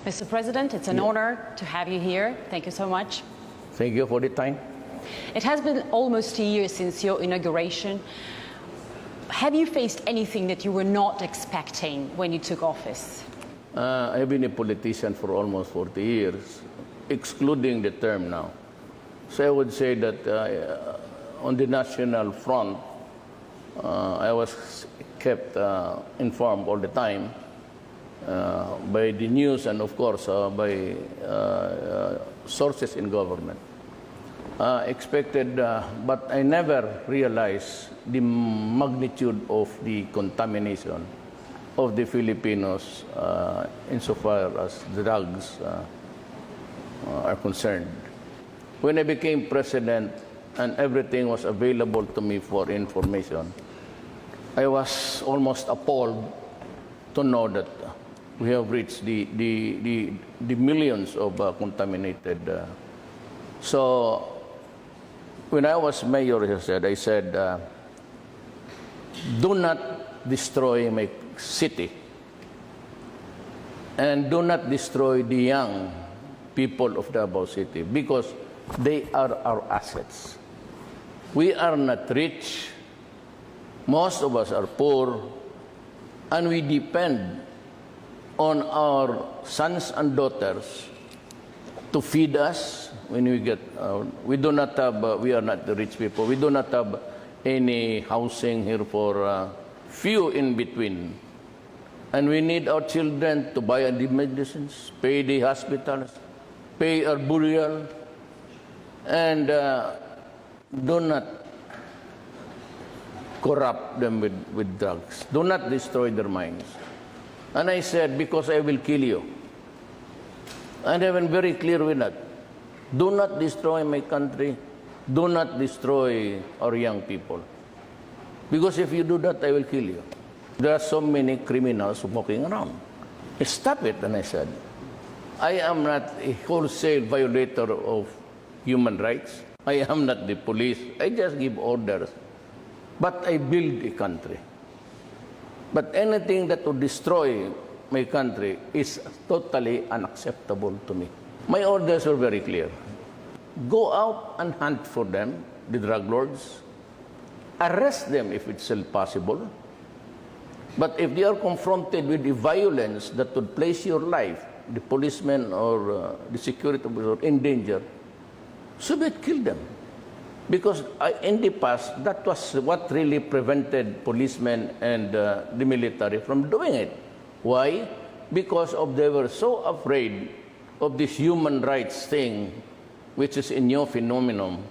Mr. President, it's an honor to have you here. Thank you so much. Thank you for the time. It has been almost a year since your inauguration. Have you faced anything that you were not expecting when you took office? I've been a politician for almost 40 years, excluding the term now. So I would say that on the national front, I was kept informed all the time by the news and, of course, by sources in government. Expected, but I never realized the magnitude of the contamination of the Filipinos insofar as drugs are concerned. When I became president and everything was available to me for information, I was almost appalled to know that we have reached the millions of contaminated. So when I was mayor, I said, do not destroy my city and do not destroy the young people of Davao City because they are our assets. We are not rich. Most of us are poor, and we depend on our sons and daughters to feed us when we get we do not have we are not the rich people. We do not have any housing here for few in between, and we need our children to buy the medicines, pay the hospitals, pay our burial, and do not corrupt them with drugs. Do not destroy their minds. And I said, because I will kill you. And I've been very clear with that. Do not destroy my country. Do not destroy our young people. Because if you do that, I will kill you. There are so many criminals walking around. Stop it, and I said. I am not a wholesale violator of human rights. I am not the police. I just give orders. But I build a country. But anything that would destroy my country is totally unacceptable to me. My orders were very clear. Go out and hunt for them, the drug lords. Arrest them if it's still possible. But if they are confronted with the violence that would place your life, the policeman or the security officer in danger, so be it, kill them. Because in the past, that was what really prevented policemen and the military from doing it. Why? Because they were so afraid of this human rights thing, which is a new phenomenon.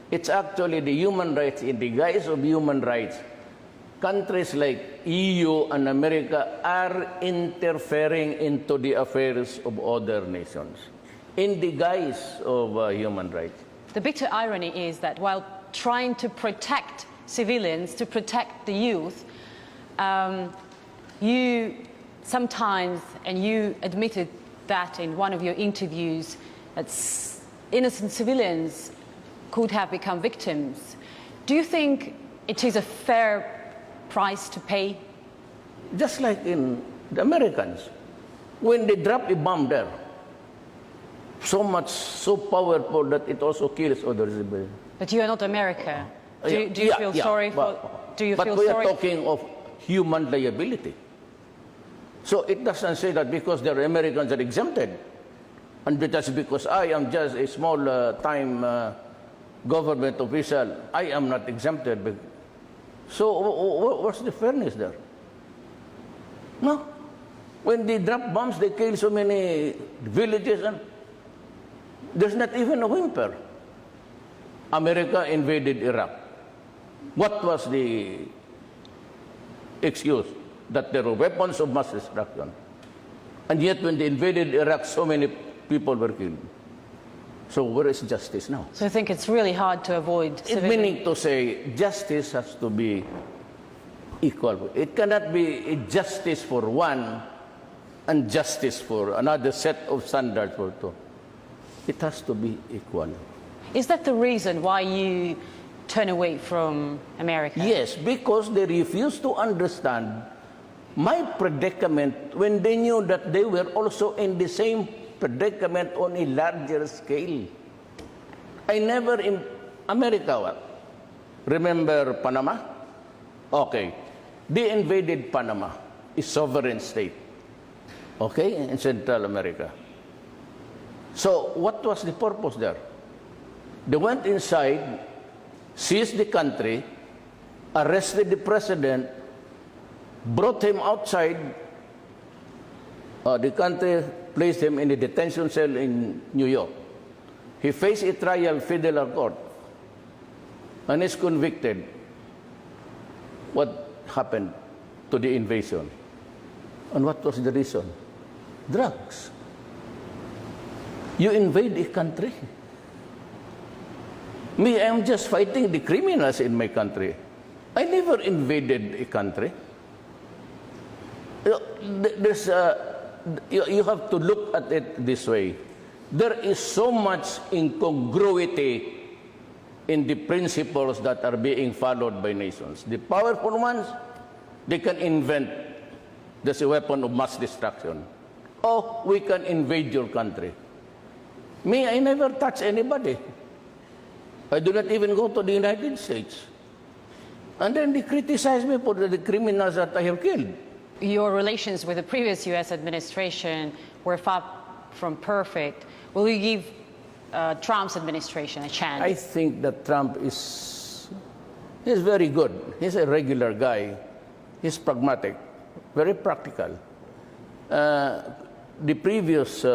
It's actually the human rights in the guise of human rights. Countries like EU and America are interfering into the affairs of other nations in the guise of human rights. The bitter irony is that while trying to protect civilians, to protect the youth, you sometimes, and you admitted that in one of your interviews, that innocent civilians could have become victims. Do you think it is a fair price to pay? Just like in the Americans, when they drop a bomb there, so much, so powerful that it also kills others. But you are not America. Do you feel sorry for? Do you but feel we sorry? are talking of human liability. So it doesn't say that because the Americans are exempted, and that's because I am just a small time government official, I am not exempted. So what's the fairness there? No. When they drop bombs, they kill so many villages, and there's not even a whimper. America invaded Iraq. What was the excuse? That there were weapons of mass destruction. And yet when they invaded Iraq, so many people were killed. So where is justice now? So I think it's really hard to avoid civilian... Meaning to say, justice has to be equal. It cannot be a justice for one and justice for another set of standards for two. It has to be equal. Is that the reason why you turn away from America? Yes, because they refuse to understand my predicament when they knew that they were also in the same predicament on a larger scale. I never in America, what? Remember Panama? Okay. They invaded Panama, a sovereign state, okay, in Central America. So what was the purpose there? They went inside, seized the country, arrested the president, brought him outside the country, placed him in a detention cell in New York. He faced a trial federal court and is convicted. What happened to the invasion? And what was the reason? Drugs. You invade a country. Me, I'm just fighting the criminals in my country. I never invaded a country. You have to look at it this way. There is so much incongruity in the principles that are being followed by nations. The powerful ones, they can invent there's a weapon of mass destruction. Oh, we can invade your country. Me, I never touch anybody. I do not even go to the United States. And then they criticize me for the criminals that I have killed. Your relations with the previous U.S. administration were far from perfect. Will you give Trump's administration a chance? I think that Trump is very good. He's a regular guy. He's pragmatic, very practical. The previous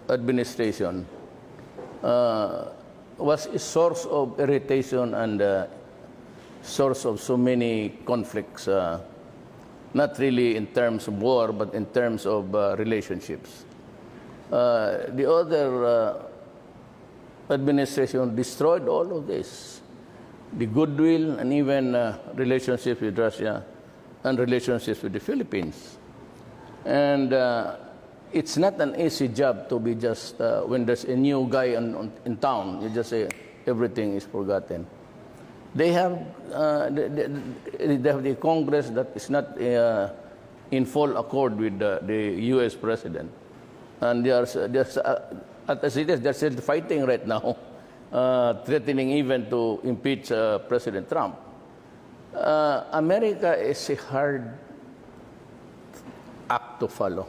administration was a source of irritation and source of so many conflicts, not really in terms of war, but in terms of relationships. The other administration destroyed all of this, the goodwill and even relationships with Russia and relationships with the Philippines. And it's not an easy job to be just, when there's a new guy in town, you just say everything is forgotten. They have the Congress that is not in full accord with the U.S. president. And they're still fighting right now, threatening even to impeach President Trump. America is a hard act to follow.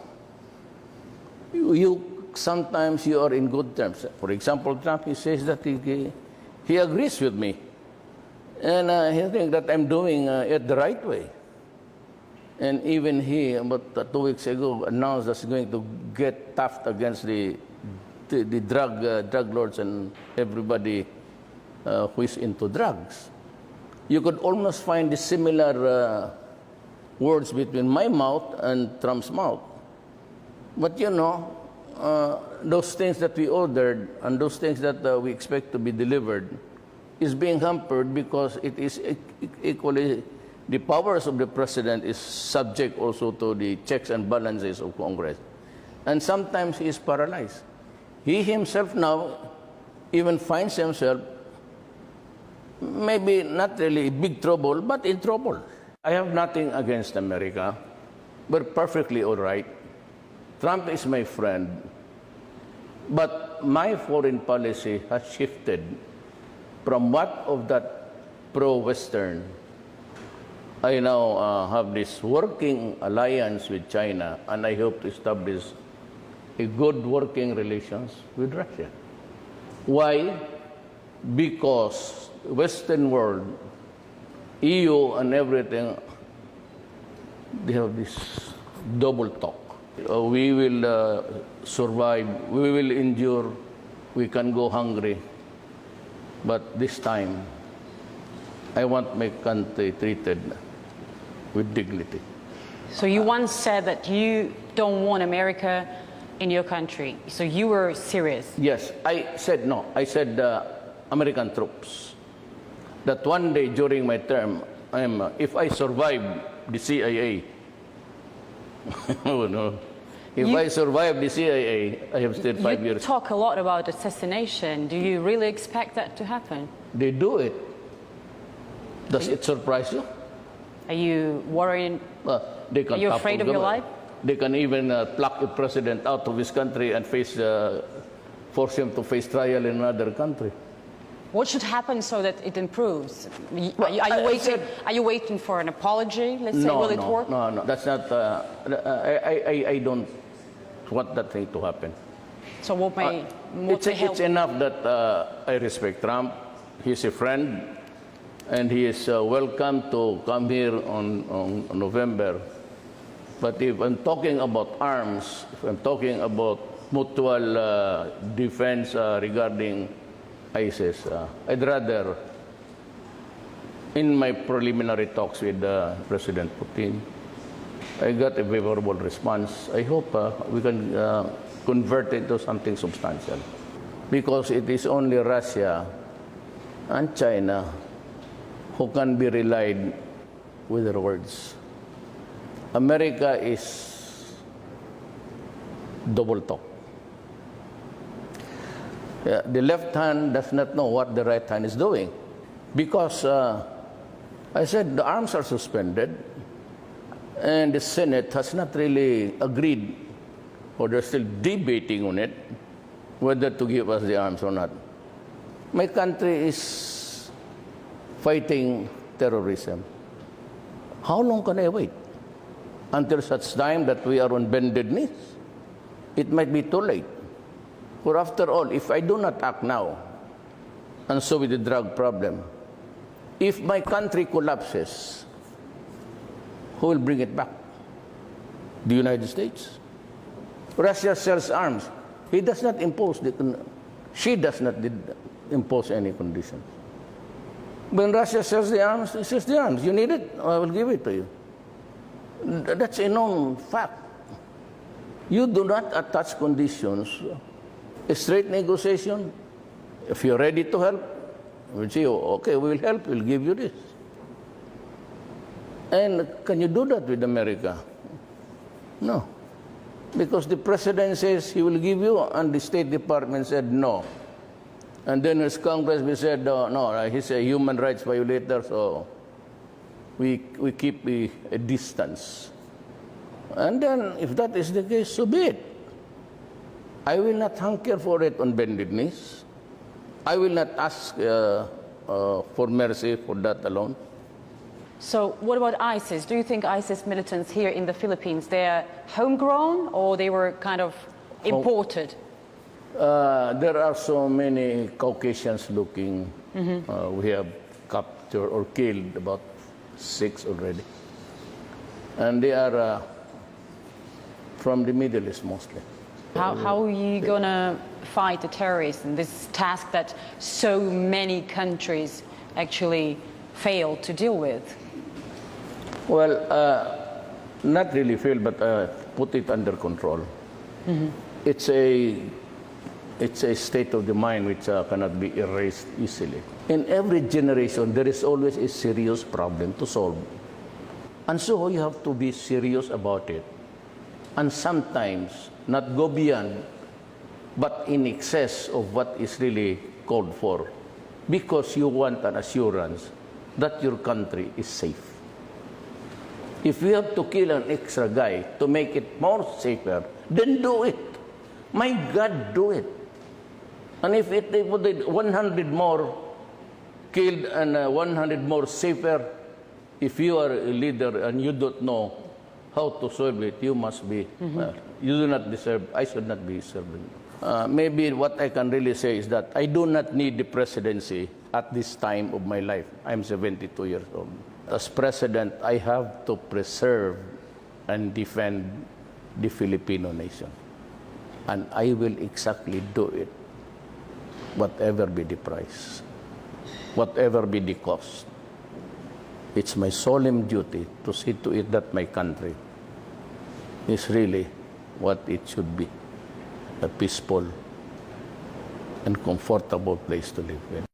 Sometimes you are in good terms. For example, Trump, he says that he agrees with me. And he thinks that I'm doing it the right way. And even he, about 2 weeks ago, announced that he's going to get tough against the drug lords and everybody who is into drugs. You could almost find the similar words between my mouth and Trump's mouth. But you know, those things that we ordered and those things that we expect to be delivered is being hampered because it is equally, the powers of the president is subject also to the checks and balances of Congress. And sometimes he is paralyzed. He himself now even finds himself maybe not really in big trouble, but in trouble. I have nothing against America. We're perfectly all right. Trump is my friend. But my foreign policy has shifted from what of that pro-Western. I now have this working alliance with China, and I hope to establish a good working relations with Russia. Why? Because Western world, EU and everything, they have this double talk. We will survive, we will endure, we can go hungry. But this time, I want my country treated with dignity. So you once said that you don't want America in your country. So you were serious. Yes, I said no. I said American troops. That one day during my term, if I survive the CIA, oh no. If I survive the CIA, I have stayed 5 years. You talk a lot about assassination. Do you really expect that to happen? They do it. Does it surprise you? Are you worried? They can Are you topple afraid of the your man. life? They can even pluck a president out of his country and force him to face trial in another country. What should happen so that it improves? Are you waiting for an apology? Let's say, will it work? No. That's not. I don't want that thing to happen. So what may help? It's enough that I respect Trump. He's a friend, and he is welcome to come here on November. But if I'm talking about arms, if I'm talking about mutual defense regarding ISIS, I'd rather, in my preliminary talks with President Putin, I got a favorable response. I hope we can convert it to something substantial. Because it is only Russia and China who can be relied with their words. America is double talk. The left hand does not know what the right hand is doing. Because I said the arms are suspended and the Senate has not really agreed, or they're still debating on it, whether to give us the arms or not. My country is fighting terrorism. How long can I wait? Until such time that we are on bended knees? It might be too late. For after all, if I do not act now, and so with the drug problem, if my country collapses, who will bring it back? The United States? Russia sells arms. He does not impose, she does not impose any conditions. When Russia sells the arms, it sells the arms. You need it? I will give it to you. That's a known fact. You do not attach conditions. A straight negotiation, if you're ready to help, we'll say, okay, we will help, we'll give you this. And can you do that with America? No. Because the president says he will give you, and the State Department said no. And then his Congress, we said, no, he's a human rights violator, so we keep a distance. And then, if that is the case, so be it. I will not hanker for it on bended knees. I will not ask for mercy for that alone. So what about ISIS? Do you think ISIS militants here in the Philippines, they're homegrown or they were kind of imported? There are so many Caucasians looking. We have captured or killed about 6 already. And they are from the Middle East mostly. How are you going to fight the terrorism, this task that so many countries actually fail to deal with? Well, not really fail, but put it under control. It's a state of the mind which cannot be erased easily. In every generation, there is always a serious problem to solve. And so you have to be serious about it. And sometimes not go beyond, but in excess of what is really called for, because you want an assurance that your country is safe. If you have to kill an extra guy to make it more safer, then do it. My God, do it. And if they put 100 more killed and 100 more safer, if you are a leader and you don't know how to solve it, you must be, you do not deserve, I should not be serving. Maybe what I can really say is that I do not need the presidency at this time of my life. I'm 72 years old. As president, I have to preserve and defend the Filipino nation. And I will exactly do it, whatever be the price, whatever be the cost. It's my solemn duty to see to it that my country is really what it should be, a peaceful and comfortable place to live in.